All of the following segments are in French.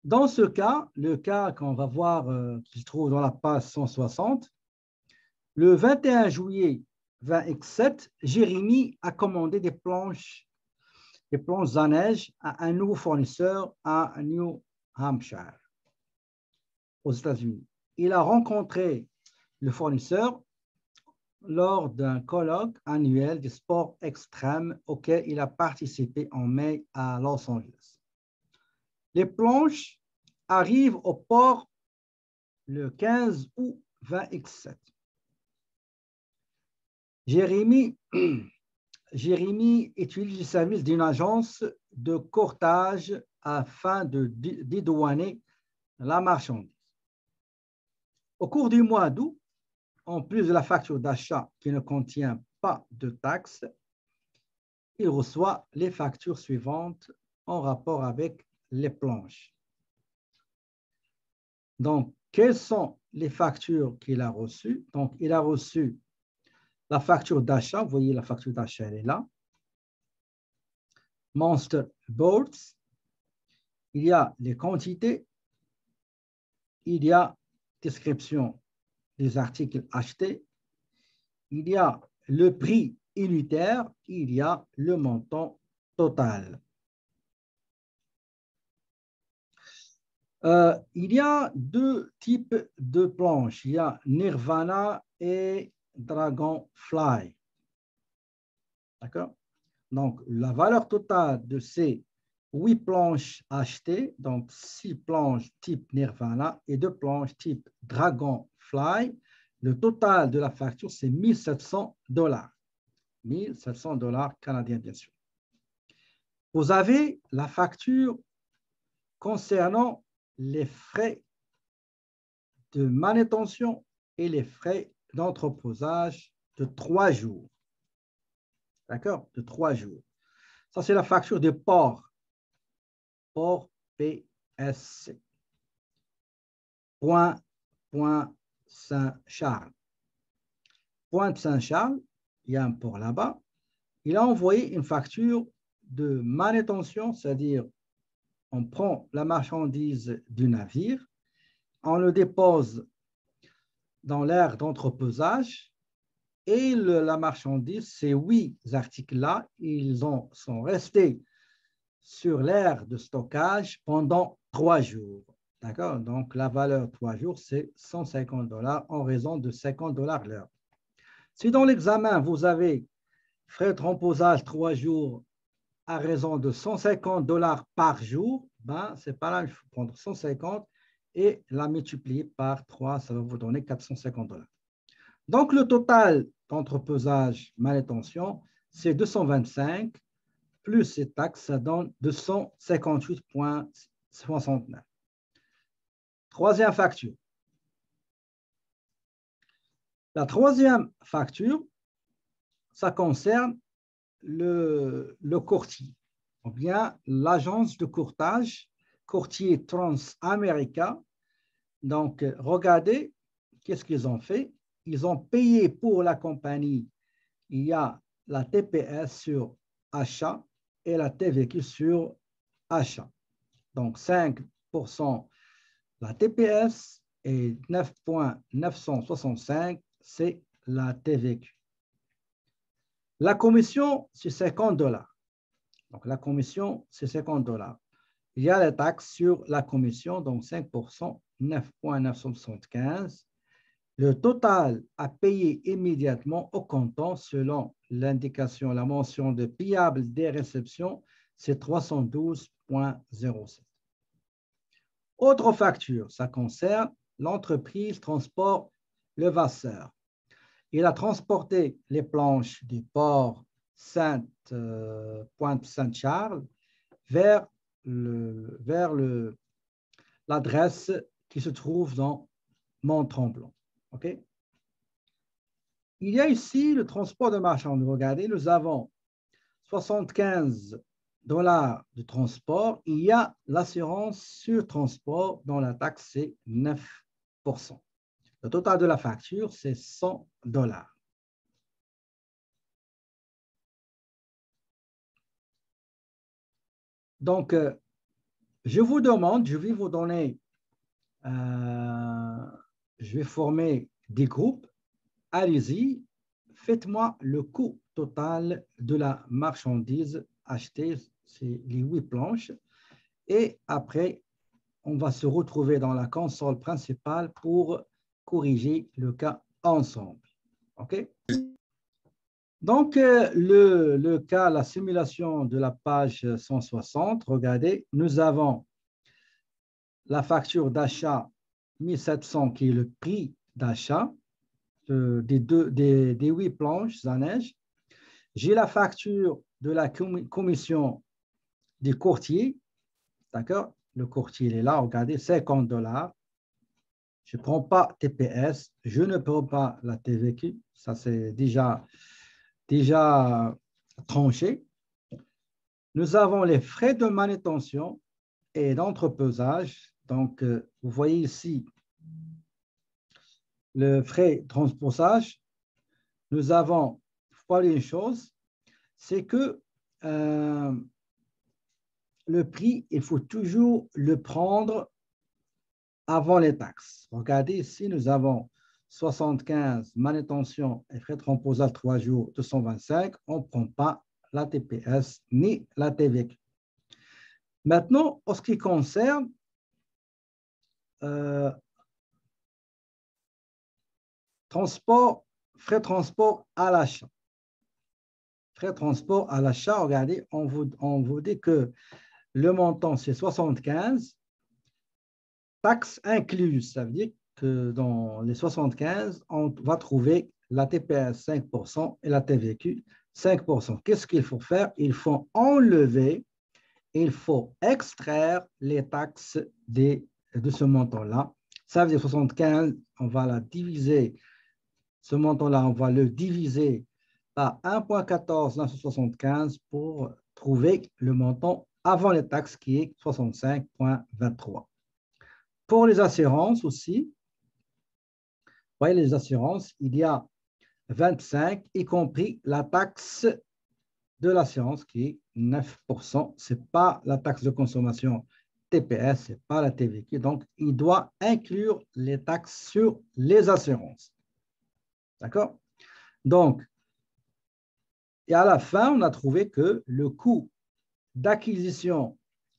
Dans ce cas, le cas qu'on va voir, qui se trouve dans la page 160, le 21 juillet 20X7, Jérémy a commandé des planches à neige à un nouveau fournisseur à New Hampshire, aux États-Unis. Il a rencontré le fournisseur lors d'un colloque annuel des sports extrêmes auquel il a participé en mai à Los Angeles. Les planches arrivent au port le 15 août 20X7. Jérémy utilise le service d'une agence de courtage afin de dédouaner la marchandise. Au cours du mois d'août, en plus de la facture d'achat qui ne contient pas de taxes, il reçoit les factures suivantes en rapport avec les planches. Donc, quelles sont les factures qu'il a reçues? Donc, il a reçu la facture d'achat, vous voyez la facture d'achat, elle est là. Monster Boards, il y a les quantités, il y a description des articles achetés, il y a le prix unitaire, il y a le montant total. Il y a deux types de planches, il y a Nirvana et Dragonfly. D'accord? Donc, la valeur totale de ces 8 planches achetées, donc 6 planches type Nirvana et 2 planches type Dragonfly, le total de la facture, c'est $1 700. $1 700 canadiens, bien sûr. Vous avez la facture concernant les frais de manutention et les frais d'entreposage de 3 jours. D'accord? De 3 jours. Ça, c'est la facture de port. Port PSC. Point Saint-Charles. Point Saint-Charles, il y a un port là-bas. Il a envoyé une facture de manutention, c'est-à-dire on prend la marchandise du navire, on le dépose dans l'aire d'entreposage et la marchandise, ces 8 articles-là, ils sont restés sur l'aire de stockage pendant 3 jours. D'accord? Donc, la valeur 3 jours, c'est $150 en raison de $50 l'heure. Si dans l'examen, vous avez frais de remposage 3 jours à raison de $150 par jour, ben, c'est pas là, il faut prendre 150 et la multiplier par 3, ça va vous donner $450. Donc, le total d'entreposage manutention, c'est 225 plus ces taxes, ça donne 258,69. Troisième facture. La troisième facture, ça concerne le courtier, ou bien l'agence de courtage, courtier Transamerica. Donc, regardez, qu'est-ce qu'ils ont fait? Ils ont payé pour la compagnie, il y a la TPS sur achat et la TVQ sur achat. Donc, 5% la TPS et 9,965, c'est la TVQ. La commission, c'est $50. Donc, la commission, c'est $50. Il y a les taxes sur la commission, donc 5%, 9,975. Le total à payer immédiatement au comptant selon l'indication, la mention de payable des réceptions, c'est 312,07. Autre facture, ça concerne l'entreprise Transport Levasseur. Il a transporté les planches du port Pointe-Saint-Charles vers l'adresse qui se trouve dans Mont-Tremblant. Okay? Il y a ici le transport de marchandises. Regardez, nous avons $75 de transport. Il y a l'assurance sur transport dont la taxe c'est 9%. Le total de la facture, c'est $100. Donc, je vous demande, je vais vous donner, je vais former des groupes. Allez-y, faites-moi le coût total de la marchandise achetée, c'est les 8 planches. Et après, on va se retrouver dans la console principale pour corriger le cas ensemble. OK? Donc, le cas, la simulation de la page 160, regardez, nous avons la facture d'achat 1700 qui est le prix d'achat des 8 planches à neige. J'ai la facture de la commission du courtier, d'accord? Le courtier, il est là, regardez, 50 $. Je ne prends pas TPS, je ne prends pas la TVQ, ça c'est déjà tranché. Nous avons les frais de manutention et d'entrepesage. Donc, vous voyez ici le frais de transposage. Nous avons, il faut pas oublier une chose, c'est que le prix, il faut toujours le prendre avant les taxes. Regardez ici, nous avons 75 manutention et frais de transposage 3 jours, 225. On ne prend pas la TPS ni la TVQ. Maintenant, en ce qui concerne transport, frais de transport à l'achat. Frais de transport à l'achat, regardez, on vous dit que le montant, c'est 75. Taxes incluses, ça veut dire que dans les 75, on va trouver la TPS 5% et la TVQ 5%. Qu'est-ce qu'il faut faire? Il faut enlever, il faut extraire les taxes de ce montant-là. Ça veut dire 75, on va la diviser, ce montant-là, on va le diviser par 1,14 pour trouver le montant avant les taxes qui est 65,23. Pour les assurances aussi, vous voyez les assurances, il y a 25, y compris la taxe de l'assurance qui est 9%. Ce n'est pas la taxe de consommation TPS, ce n'est pas la TVQ. Donc, il doit inclure les taxes sur les assurances. D'accord? Donc, et à la fin, on a trouvé que le coût d'acquisition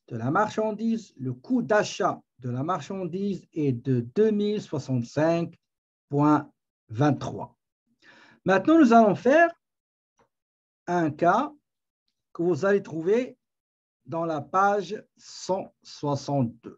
de la marchandise, le coût d'achat de la marchandise est de 2065,23. Maintenant, nous allons faire un cas que vous allez trouver dans la page 162.